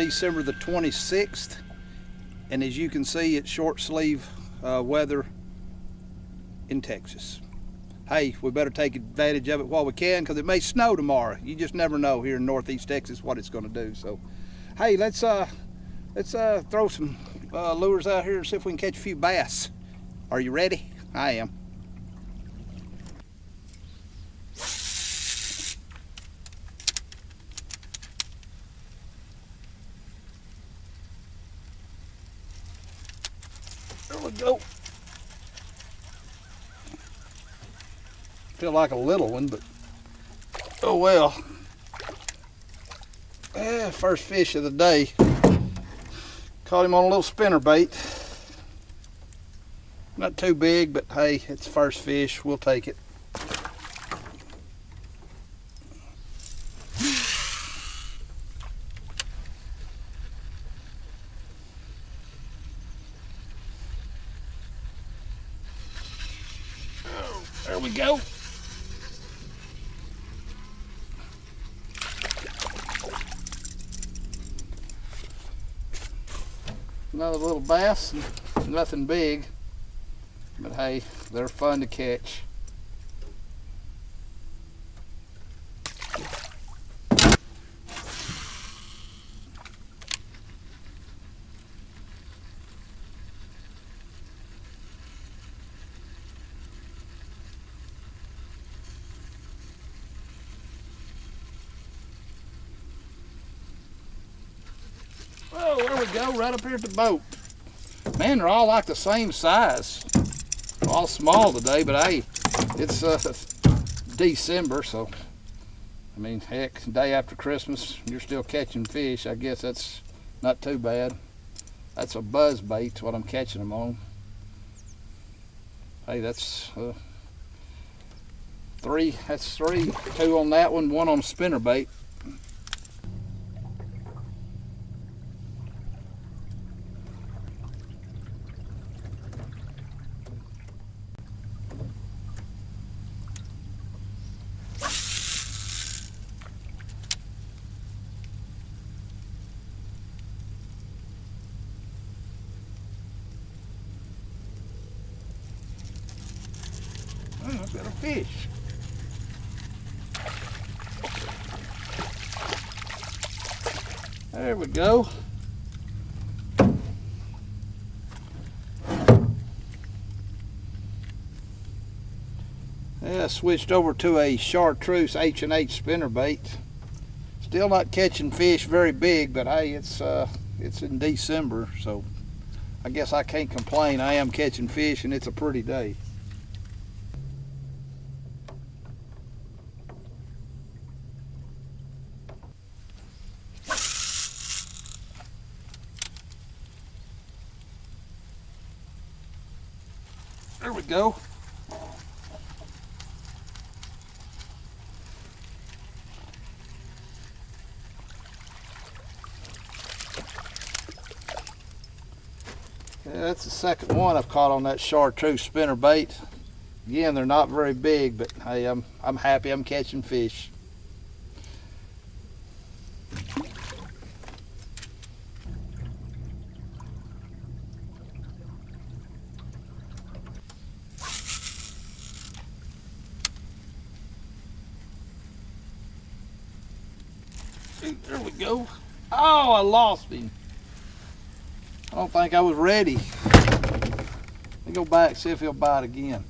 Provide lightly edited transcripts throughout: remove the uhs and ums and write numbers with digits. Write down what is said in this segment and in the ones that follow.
December the 26th, and as you can see, it's short sleeve weather in Texas. Hey, we better take advantage of it while we can, because it may snow tomorrow. You just never know here in Northeast Texas what it's going to do. So, hey, let's throw some lures out here and see if we can catch a few bass. Are you ready? I am. There we go. Feel like a little one, but oh well. First fish of the day. Caught him on a little spinner bait. Not too big, but hey, it's first fish. We'll take it. Oh, there we go. Another little bass, nothing big, but hey, they're fun to catch. Oh, there we go, right up here at the boat. Man, they're all like the same size. They're all small today, but hey, it's December, so I mean, heck, day after Christmas, you're still catching fish. I guess that's not too bad. That's a buzz bait, what I'm catching them on. Hey, that's three. That's three. Two on that one, one on spinner bait. I've got a fish. There we go. Yeah, I switched over to a chartreuse H&H spinnerbait. Still not catching fish very big, but hey, it's in December, so I guess I can't complain. I am catching fish, and it's a pretty day. There we go. Yeah, that's the second one I've caught on that chartreuse spinnerbait. Again, they're not very big, but hey, I'm happy I'm catching fish. There we go. Oh, I lost him. I don't think I was ready. Let me go back, see if he'll bite again.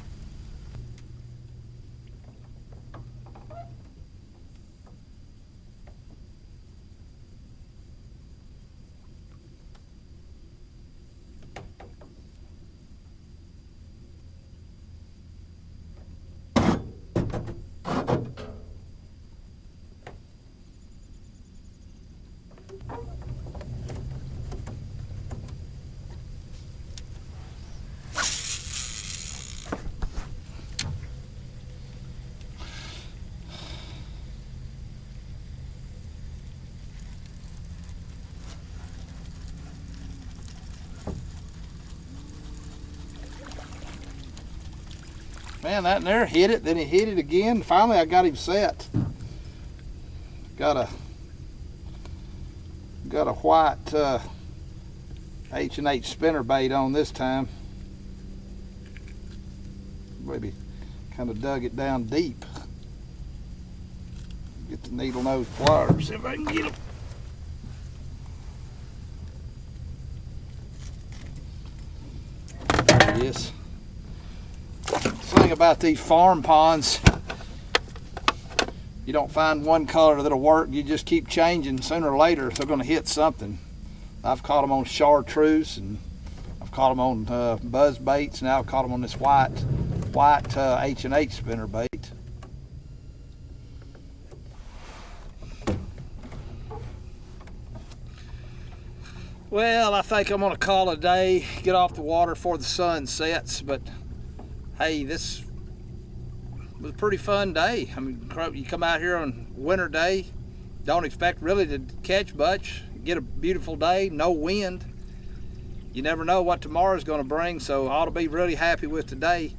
Man, that in there hit it, then he hit it again. Finally, I got him set. Got Got a white H&H spinner bait on this time. Maybe kind of dug it down deep. Get the needle nose pliers if I can get them. There it is. The thing about these farm ponds, you don't find one color that'll work. You just keep changing. Sooner or later, they're going to hit something. I've caught them on chartreuse, and I've caught them on buzz baits. Now I've caught them on this white H&H spinner bait. Well, I think I'm going to call it a day, get off the water before the sun sets, but hey, this was a pretty fun day. I mean, you come out here on a winter day, don't expect really to catch much, get a beautiful day, no wind. You never know what tomorrow's going to bring, so I ought to be really happy with today.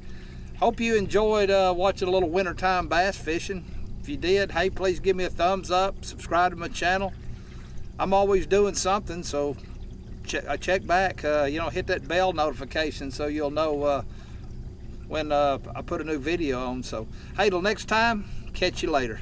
Hope you enjoyed watching a little wintertime bass fishing. If you did, hey, please give me a thumbs up, subscribe to my channel. I'm always doing something, so check back, hit that bell notification so you'll know when I put a new video on. So hey, till next time, catch you later.